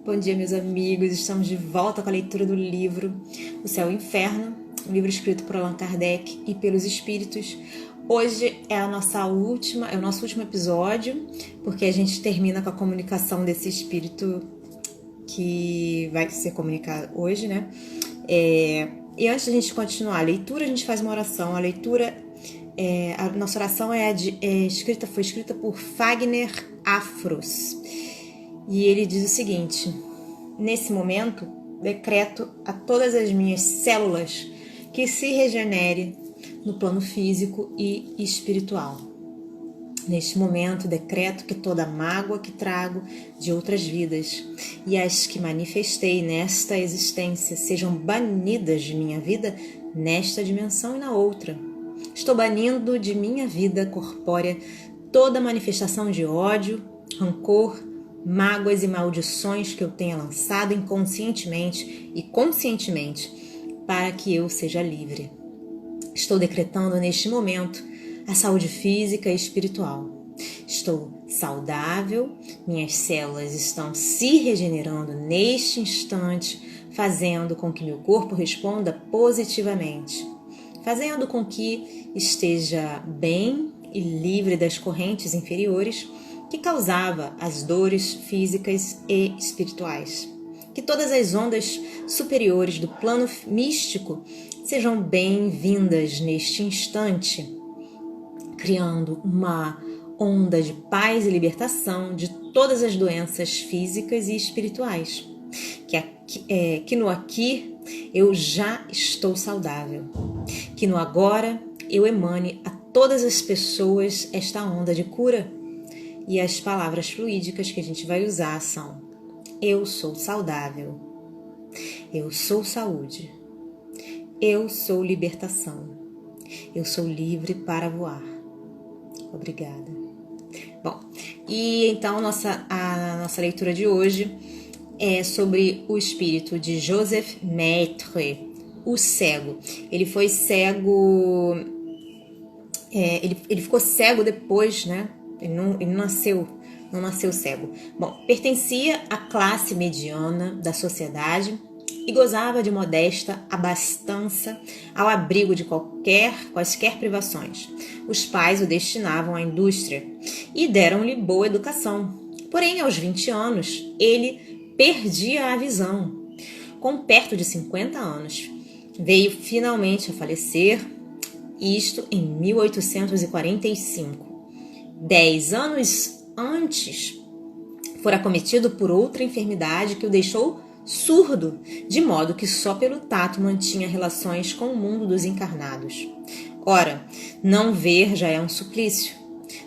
Bom dia, meus amigos. Estamos de volta com a leitura do livro O Céu e o Inferno, um livro escrito por Allan Kardec e pelos Espíritos. Hoje é o nosso último episódio, porque a gente termina com a comunicação desse espírito que vai ser comunicado hoje, né? E antes de a gente continuar a leitura, a gente faz uma oração. A nossa oração foi escrita por Fagner Afros. E ele diz o seguinte: nesse momento, decreto a todas as minhas células que se regenere no plano físico e espiritual. Neste momento, decreto que toda mágoa que trago de outras vidas e as que manifestei nesta existência sejam banidas de minha vida nesta dimensão e na outra. Estou banindo de minha vida corpórea toda manifestação de ódio, rancor, mágoas e maldições que eu tenha lançado inconscientemente e conscientemente para que eu seja livre. Estou decretando neste momento a saúde física e espiritual. Estou saudável, minhas células estão se regenerando neste instante, fazendo com que meu corpo responda positivamente, fazendo com que esteja bem e livre das correntes inferiores que causava as dores físicas e espirituais. Que todas as ondas superiores do plano místico sejam bem-vindas neste instante, criando uma onda de paz e libertação de todas as doenças físicas e espirituais. Que no aqui eu já estou saudável. Que no agora eu emane a todas as pessoas esta onda de cura. E as palavras fluídicas que a gente vai usar são: eu sou saudável, eu sou saúde, eu sou libertação, eu sou livre para voar. Obrigada. Bom, e então a nossa leitura de hoje é sobre o espírito de Joseph Maître, o cego. Ele foi cego, ele ficou cego depois, né? Ele não nasceu cego. Bom, pertencia à classe mediana da sociedade e gozava de modesta abastança ao abrigo de quaisquer privações. Os pais o destinavam à indústria e deram-lhe boa educação. Porém, aos 20 anos, ele perdia a visão. Com perto de 50 anos, veio finalmente a falecer, isto em 1845. 10 anos antes, fora acometido por outra enfermidade que o deixou surdo, de modo que só pelo tato mantinha relações com o mundo dos encarnados. Ora, não ver já é um suplício.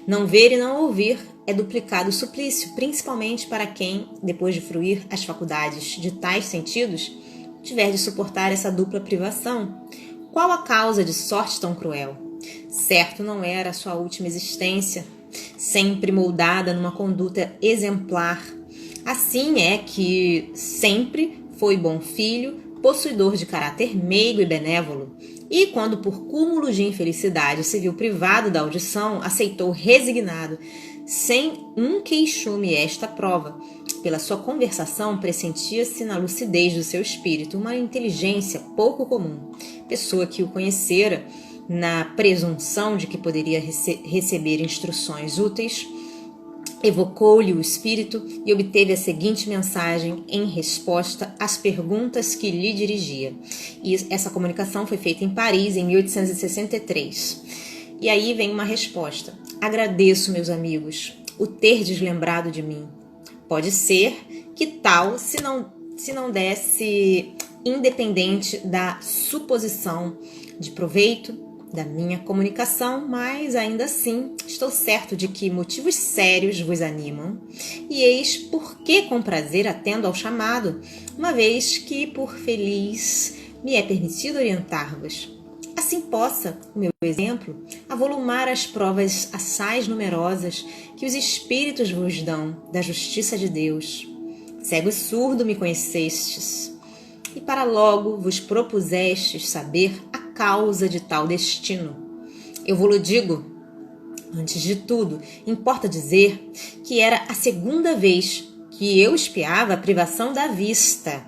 Não ver e não ouvir é duplicado suplício, principalmente para quem, depois de fruir as faculdades de tais sentidos, tiver de suportar essa dupla privação. Qual a causa de sorte tão cruel? Certo não era a sua última existência, sempre moldada numa conduta exemplar. Assim é que sempre foi bom filho, possuidor de caráter meigo e benévolo, e quando por cúmulo de infelicidade se viu privado da audição, aceitou resignado, sem um queixume esta prova. Pela sua conversação pressentia-se na lucidez do seu espírito uma inteligência pouco comum. Pessoa que o conhecera na presunção de que poderia receber instruções úteis, evocou-lhe o espírito e obteve a seguinte mensagem em resposta às perguntas que lhe dirigia. E essa comunicação foi feita em Paris em 1863. E aí vem uma resposta: agradeço, meus amigos, o terdes lembrado de mim. Pode ser que tal se não desse, independente da suposição de proveito da minha comunicação, mas ainda assim estou certo de que motivos sérios vos animam, e eis por que com prazer atendo ao chamado, uma vez que por feliz me é permitido orientar-vos. Assim possa o meu exemplo avolumar as provas assaz numerosas que os Espíritos vos dão da justiça de Deus. Cego e surdo me conhecestes, e para logo vos propusestes saber a causa de tal destino. Eu vou-lo digo, antes de tudo, importa dizer que era a segunda vez que eu espiava a privação da vista.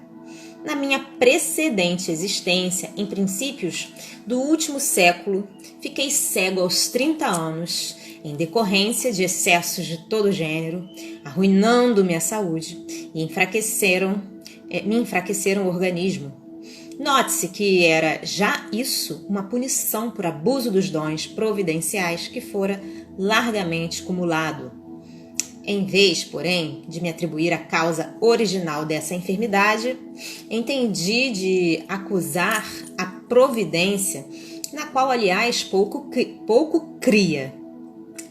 Na minha precedente existência, em princípios do último século, fiquei cego aos 30 anos, em decorrência de excessos de todo gênero, arruinando-me a saúde e me enfraqueceram o organismo. Note-se que era já isso uma punição por abuso dos dons providenciais que fora largamente cumulado. Em vez, porém, de me atribuir a causa original dessa enfermidade, entendi de acusar a providência, na qual, aliás, pouco cria.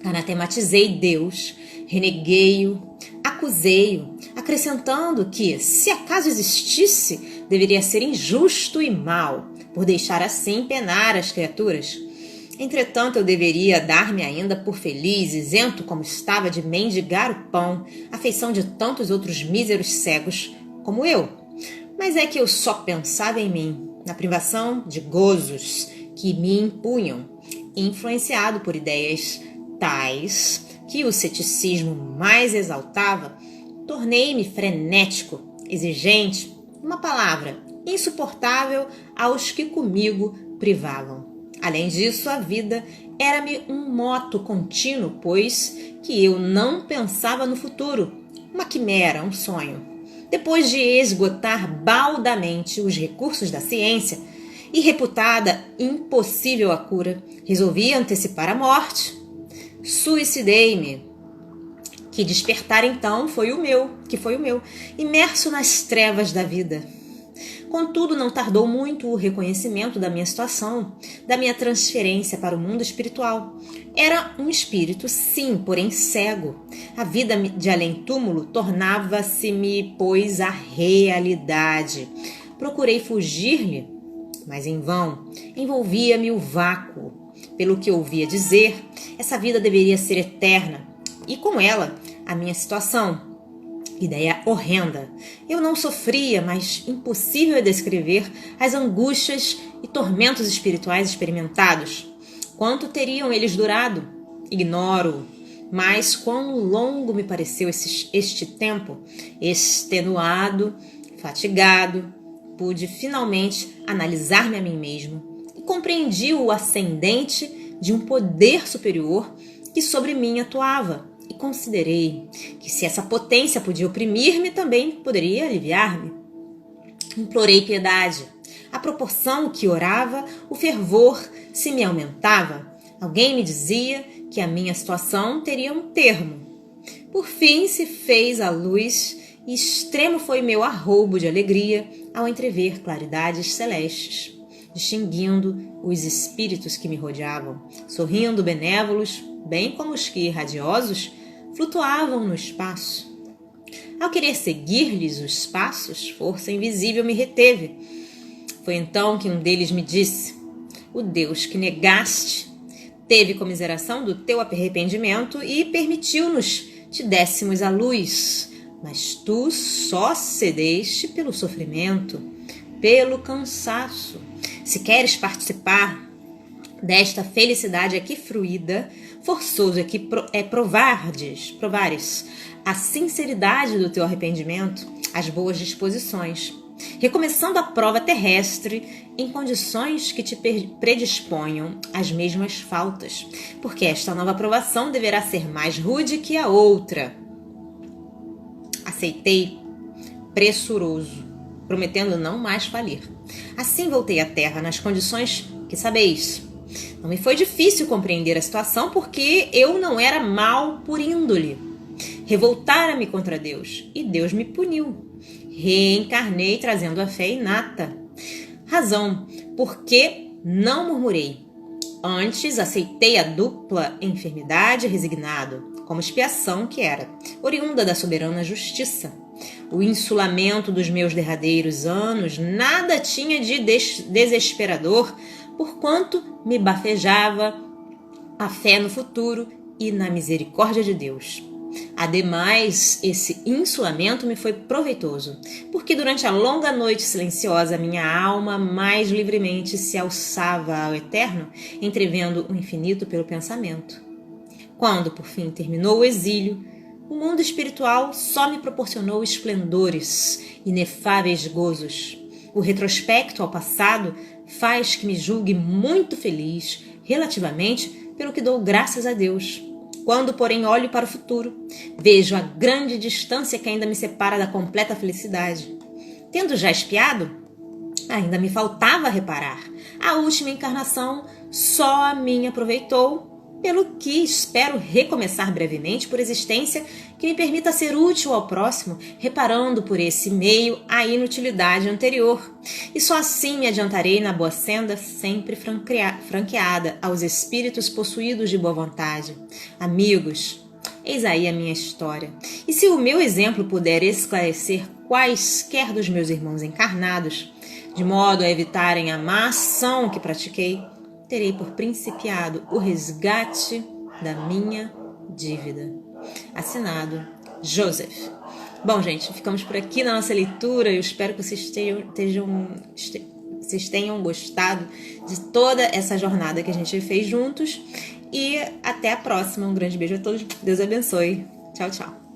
Anatematizei Deus, reneguei-o, acusei-o, acrescentando que, se acaso existisse, deveria ser injusto e mau, por deixar assim penar as criaturas. Entretanto, eu deveria dar-me ainda por feliz, isento como estava de mendigar o pão, a feição de tantos outros míseros cegos como eu. Mas é que eu só pensava em mim, na privação de gozos que me impunham, influenciado por ideias tais que o ceticismo mais exaltava, tornei-me frenético, exigente, uma palavra, insuportável aos que comigo privavam. Além disso, a vida era-me um moto contínuo, pois que eu não pensava no futuro, uma quimera, um sonho. Depois de esgotar baldamente os recursos da ciência e reputada impossível a cura, resolvi antecipar a morte. Suicidei-me. Que despertar então foi o meu, imerso nas trevas da vida. Contudo, não tardou muito o reconhecimento da minha situação, da minha transferência para o mundo espiritual. Era um espírito, sim, porém cego. A vida de além-túmulo tornava-se-me, pois, a realidade. Procurei fugir-lhe, mas em vão. Envolvia-me o vácuo. Pelo que ouvia dizer, essa vida deveria ser eterna, e com ela, a minha situação. Ideia horrenda. Eu não sofria, mas impossível é descrever as angústias e tormentos espirituais experimentados. Quanto teriam eles durado? Ignoro. Mas quão longo me pareceu este tempo, extenuado, fatigado, pude finalmente analisar-me a mim mesmo e compreendi o ascendente de um poder superior que sobre mim atuava. E considerei que se essa potência podia oprimir-me, também poderia aliviar-me. Implorei piedade. À proporção que orava, o fervor se me aumentava. Alguém me dizia que a minha situação teria um termo. Por fim se fez a luz e extremo foi meu arroubo de alegria ao entrever claridades celestes, distinguindo os espíritos que me rodeavam, sorrindo benévolos, bem como os que, radiosos, flutuavam no espaço. Ao querer seguir-lhes os passos, força invisível me reteve. Foi então que um deles me disse: o Deus que negaste teve comiseração do teu arrependimento e permitiu-nos te dessemos a luz, mas tu só cedeste pelo sofrimento, pelo cansaço. Se queres participar desta felicidade aqui fruída, forçoso é que provares a sinceridade do teu arrependimento, as boas disposições, recomeçando a prova terrestre em condições que te predisponham às mesmas faltas, porque esta nova provação deverá ser mais rude que a outra. Aceitei, pressuroso, prometendo não mais falir. Assim voltei à terra nas condições que sabeis. Não me foi difícil compreender a situação, porque eu não era mau por índole. Revoltara-me contra Deus, e Deus me puniu. Reencarnei trazendo a fé inata. Razão, porque não murmurei. Antes aceitei a dupla enfermidade resignado, como expiação que era, oriunda da soberana justiça. O insulamento dos meus derradeiros anos nada tinha de desesperador, porquanto me bafejava a fé no futuro e na misericórdia de Deus. Ademais, esse insulamento me foi proveitoso, porque durante a longa noite silenciosa minha alma mais livremente se alçava ao eterno, entrevendo o infinito pelo pensamento. Quando, por fim, terminou o exílio, O mundo espiritual só me proporcionou esplendores, inefáveis gozos. O retrospecto ao passado faz que me julgue muito feliz, relativamente, pelo que dou graças a Deus. Quando, porém, olho para o futuro, vejo a grande distância que ainda me separa da completa felicidade. Tendo já espiado, ainda me faltava reparar. A última encarnação só a mim aproveitou, pelo que espero recomeçar brevemente por existência que me permita ser útil ao próximo, reparando por esse meio a inutilidade anterior. E só assim me adiantarei na boa senda, sempre franqueada aos espíritos possuídos de boa vontade. Amigos, eis aí a minha história. E se o meu exemplo puder esclarecer quaisquer dos meus irmãos encarnados, de modo a evitarem a má ação que pratiquei, terei por principiado o resgate da minha dívida. Assinado, Joseph. Bom, gente, ficamos por aqui na nossa leitura. Eu espero que vocês tenham gostado de toda essa jornada que a gente fez juntos. E até a próxima. Um grande beijo a todos. Deus abençoe. Tchau, tchau.